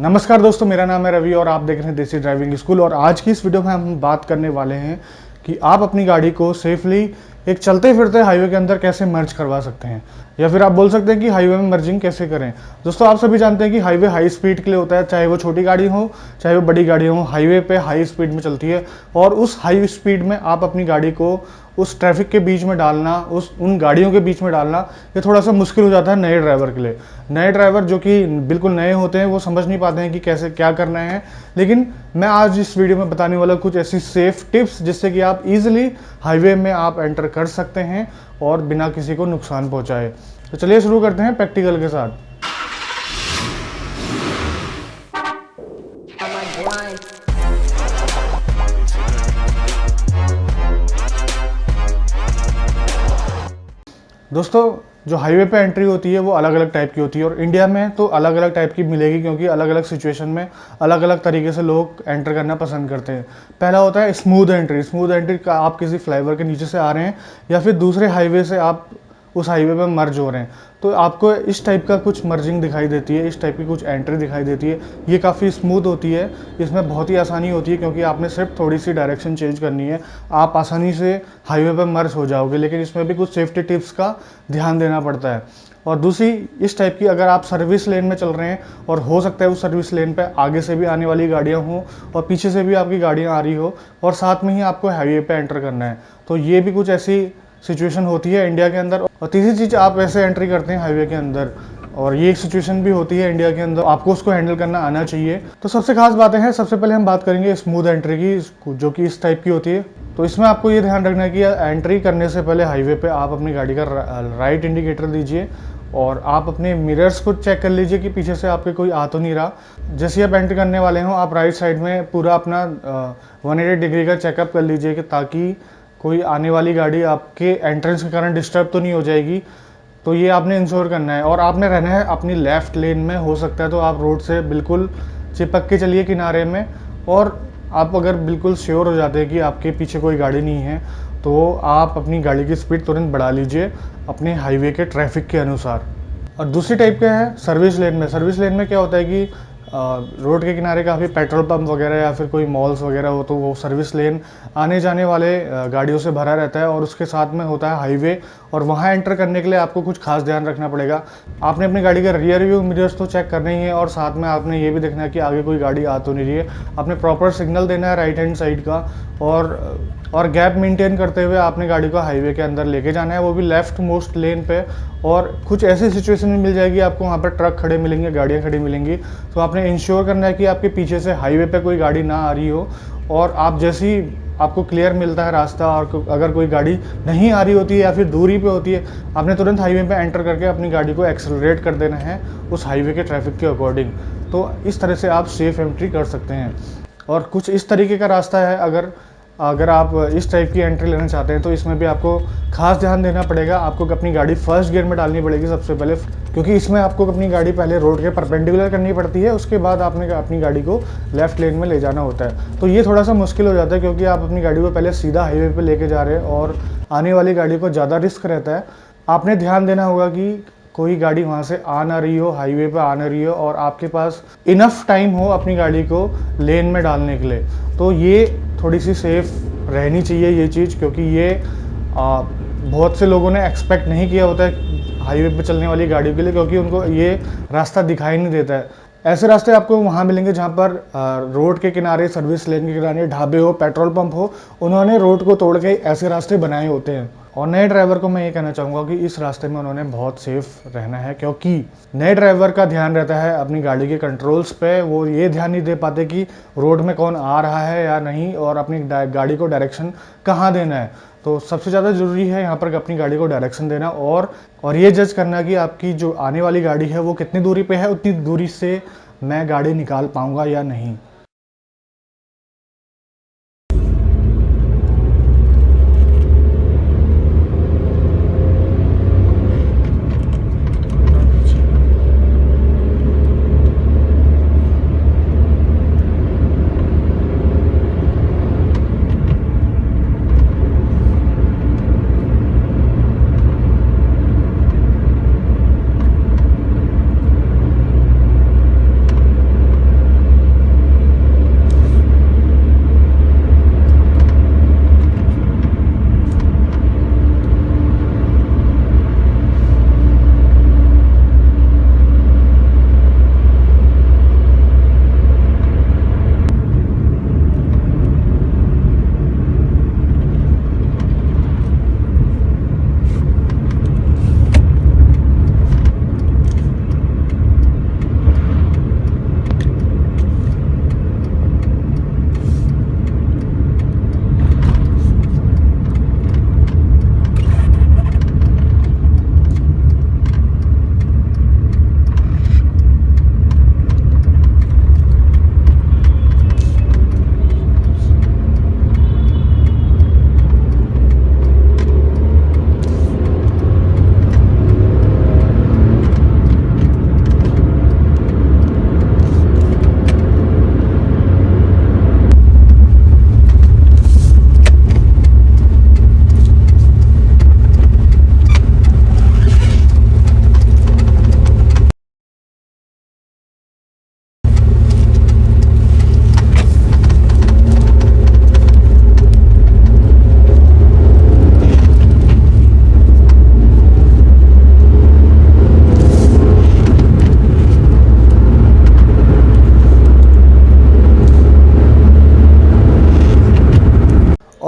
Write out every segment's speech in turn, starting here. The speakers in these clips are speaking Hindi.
नमस्कार दोस्तों, मेरा नाम है रवि और आप देख रहे हैं देसी ड्राइविंग स्कूल। और आज की इस वीडियो में हम बात करने वाले हैं कि आप अपनी गाड़ी को सेफली एक चलते फिरते हाईवे के अंदर कैसे मर्ज करवा सकते हैं, या फिर आप बोल सकते हैं कि हाईवे में मर्जिंग कैसे करें। दोस्तों, आप सभी जानते हैं कि हाईवे हाई स्पीड के लिए होता है, चाहे वो छोटी गाड़ी हो चाहे वो बड़ी गाड़ी हो। हाईवे पे हाई स्पीड में चलती है और उस हाई स्पीड में आप अपनी गाड़ी को उस ट्रैफिक के बीच में डालना, उन गाड़ियों के बीच में डालना, ये थोड़ा सा मुश्किल हो जाता है नए ड्राइवर के लिए। नए ड्राइवर जो कि बिल्कुल नए होते हैं वो समझ नहीं पाते हैं कि कैसे क्या करना है। लेकिन मैं आज इस वीडियो में बताने वाला कुछ ऐसी सेफ टिप्स जिससे कि आप इजीली हाईवे में आप एंटर कर सकते हैं और बिना किसी को नुकसान पहुंचाए। तो चलिए शुरू करते हैं प्रैक्टिकल के साथ। दोस्तों, जो हाईवे पे एंट्री होती है वो अलग अलग टाइप की होती है और इंडिया में तो अलग अलग टाइप की मिलेगी, क्योंकि अलग अलग सिचुएशन में अलग अलग तरीके से लोग एंटर करना पसंद करते हैं। पहला होता है स्मूथ एंट्री। स्मूथ एंट्री का आप किसी फ्लाईओवर के नीचे से आ रहे हैं या फिर दूसरे हाईवे से आप उस हाईवे पे मर्ज हो रहे हैं, तो आपको इस टाइप का कुछ मर्जिंग दिखाई देती है, इस टाइप की कुछ एंट्री दिखाई देती है। ये काफ़ी स्मूथ होती है, इसमें बहुत ही आसानी होती है क्योंकि आपने सिर्फ थोड़ी सी डायरेक्शन चेंज करनी है, आप आसानी से हाईवे पर मर्ज हो जाओगे। लेकिन इसमें भी कुछ सेफ्टी टिप्स का ध्यान देना पड़ता है। और दूसरी इस टाइप की, अगर आप सर्विस लेन में चल रहे हैं और हो सकता है उस सर्विस लेन पे आगे से भी आने वाली गाड़ियाँ हों और पीछे से भी आपकी गाड़ियाँ आ रही हो और साथ में ही आपको हाईवे पे एंटर करना है, तो ये भी कुछ ऐसी सिचुएशन होती है इंडिया के अंदर। और तीसरी चीज़, आप ऐसे एंट्री करते हैं हाईवे के अंदर और ये एक सिचुएशन भी होती है इंडिया के अंदर, आपको उसको हैंडल करना आना चाहिए। तो सबसे खास बातें हैं, सबसे पहले हम बात करेंगे स्मूथ एंट्री की, जो कि इस टाइप की होती है। तो इसमें आपको ये ध्यान रखना है कि एंट्री करने से पहले हाईवे पे आप अपनी गाड़ी का राइट इंडिकेटर दीजिए और आप अपने मिरर्स को चेक कर लीजिए कि पीछे से आपके कोई आ तो नहीं रहा। जैसे आप एंट्री करने वाले हो, आप राइट साइड में पूरा अपना 180 डिग्री का चेकअप कर लीजिए कि ताकि कोई आने वाली गाड़ी आपके एंट्रेंस के कारण डिस्टर्ब तो नहीं हो जाएगी। तो ये आपने इंश्योर करना है और आपने रहना है अपनी लेफ़्ट लेन में। हो सकता है तो आप रोड से बिल्कुल चिपक के चलिए किनारे में, और आप अगर बिल्कुल श्योर हो जाते हैं कि आपके पीछे कोई गाड़ी नहीं है तो आप अपनी गाड़ी की स्पीड तुरंत बढ़ा लीजिए अपने हाईवे के ट्रैफिक के अनुसार। और दूसरी टाइप क्या है सर्विस लेन में। सर्विस लेन में क्या होता है कि रोड के किनारे काफ़ी पेट्रोल पंप वगैरह या फिर कोई मॉल्स वगैरह हो, तो वो सर्विस लेन आने जाने वाले गाड़ियों से भरा रहता है और उसके साथ में होता है हाईवे। और वहाँ एंटर करने के लिए आपको कुछ खास ध्यान रखना पड़ेगा। आपने अपनी गाड़ी का रियर व्यू मिरर्स तो चेक करना ही है और साथ में आपने ये भी देखना है कि आगे कोई गाड़ी आ तो नहीं रही है। आपने प्रॉपर सिग्नल देना है राइट हैंड साइड का और गैप मेंटेन करते हुए आपने गाड़ी को हाईवे के अंदर लेके जाना है, वो भी लेफ्ट मोस्ट लेन पे। और कुछ ऐसी सिचुएशन भी मिल जाएगी आपको, वहाँ पर ट्रक खड़े मिलेंगे, गाड़ियाँ खड़ी मिलेंगी, तो आपने इंश्योर करना है कि आपके पीछे से हाईवे पे कोई गाड़ी ना आ रही हो। और आप जैसी आपको क्लियर मिलता है रास्ता और अगर कोई गाड़ी नहीं आ रही होती है या फिर दूरी पे होती है, आपने तुरंत हाईवे पे एंटर करके अपनी गाड़ी को एक्सेलरेट कर देना है उस हाईवे के ट्रैफिक के अकॉर्डिंग। तो इस तरह से आप सेफ एंट्री कर सकते हैं। और कुछ इस तरीके का रास्ता है, अगर आप इस टाइप की एंट्री लेना चाहते हैं तो इसमें भी आपको खास ध्यान देना पड़ेगा। आपको अपनी गाड़ी फर्स्ट गियर में डालनी पड़ेगी सबसे पहले, क्योंकि इसमें आपको अपनी गाड़ी पहले रोड के परपेंडिकुलर करनी पड़ती है, उसके बाद आपने अपनी गाड़ी को लेफ्ट लेन में ले जाना होता है। तो ये थोड़ा सा मुश्किल हो जाता है क्योंकि आप अपनी गाड़ी को पहले सीधा हाईवे पे लेके जा रहे हैं और आने वाली गाड़ी को ज़्यादा रिस्क रहता है। आपने ध्यान देना होगा कि कोई गाड़ी वहाँ से आ ना रही हो, हाईवे पे आ ना रही हो और आपके पास इनफ टाइम हो अपनी गाड़ी को लेन में डालने के लिए। तो ये थोड़ी सी सेफ रहनी चाहिए ये चीज़, क्योंकि ये बहुत से लोगों ने एक्सपेक्ट नहीं किया होता है हाईवे पे चलने वाली गाड़ियों के लिए, क्योंकि उनको ये रास्ता दिखाई नहीं देता है। ऐसे रास्ते आपको वहाँ मिलेंगे जहाँ पर रोड के किनारे, सर्विस लेन के किनारे ढाबे हो, पेट्रोल पंप हो, उन्होंने रोड को तोड़ के ऐसे रास्ते बनाए होते हैं। और नए ड्राइवर को मैं ये कहना चाहूँगा कि इस रास्ते में उन्होंने बहुत सेफ रहना है, क्योंकि नए ड्राइवर का ध्यान रहता है अपनी गाड़ी के कंट्रोल्स पे। वो ये ध्यान नहीं दे पाते कि रोड में कौन आ रहा है या नहीं और अपनी गाड़ी को डायरेक्शन कहाँ देना है। तो सबसे ज़्यादा ज़रूरी है यहाँ पर अपनी गाड़ी को डायरेक्शन देना और ये जज करना कि आपकी जो आने वाली गाड़ी है वो कितनी दूरी पे है, उतनी दूरी से मैं गाड़ी निकाल पाऊँगा या नहीं।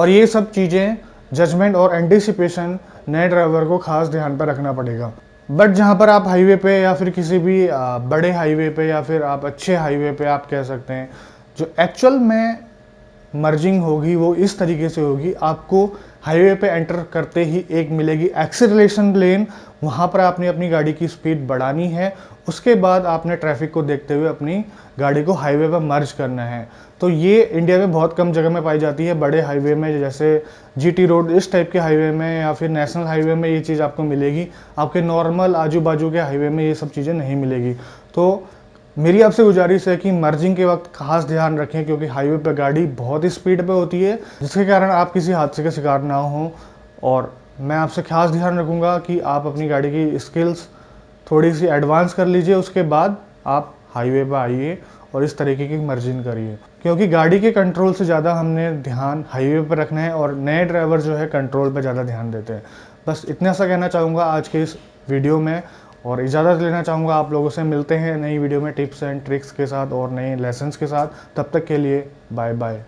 और ये सब चीज़ें जजमेंट और एंटिसिपेशन नए ड्राइवर को खास ध्यान पर रखना पड़ेगा। बट जहाँ पर आप हाईवे पे या फिर किसी भी बड़े हाईवे पे या फिर आप अच्छे हाईवे पे आप कह सकते हैं, जो एक्चुअल में मर्जिंग होगी वो इस तरीके से होगी, आपको हाईवे पे एंटर करते ही एक मिलेगी एक्सीलरेशन लेन, वहाँ पर आपने अपनी गाड़ी की स्पीड बढ़ानी है, उसके बाद आपने ट्रैफिक को देखते हुए अपनी गाड़ी को हाईवे पर मर्ज करना है। तो ये इंडिया में बहुत कम जगह में पाई जाती है, बड़े हाईवे में जैसे जीटी रोड इस टाइप के हाईवे में या फिर नेशनल हाईवे में ये चीज़ आपको मिलेगी। आपके नॉर्मल आजू बाजू के हाईवे में ये सब चीज़ें नहीं मिलेगी। तो मेरी आपसे गुजारिश है कि मर्जिंग के वक्त खास ध्यान रखें, क्योंकि हाईवे पर गाड़ी बहुत ही स्पीड पे होती है, जिसके कारण आप किसी हादसे का शिकार ना हो। और मैं आपसे खास ध्यान रखूँगा कि आप अपनी गाड़ी की स्किल्स थोड़ी सी एडवांस कर लीजिए, उसके बाद आप हाईवे पर आइए और इस तरीके की मर्जिंग करिए, क्योंकि गाड़ी के कंट्रोल से ज़्यादा हमने ध्यान हाईवे पर रखना है और नए ड्राइवर जो है कंट्रोल पर ज़्यादा ध्यान देते हैं। बस इतना सा कहना चाहूँगा आज के इस वीडियो में, और इजाज़त लेना चाहूँगा आप लोगों से। मिलते हैं नई वीडियो में टिप्स एंड ट्रिक्स के साथ और नए लेसन्स के साथ। तब तक के लिए बाय बाय।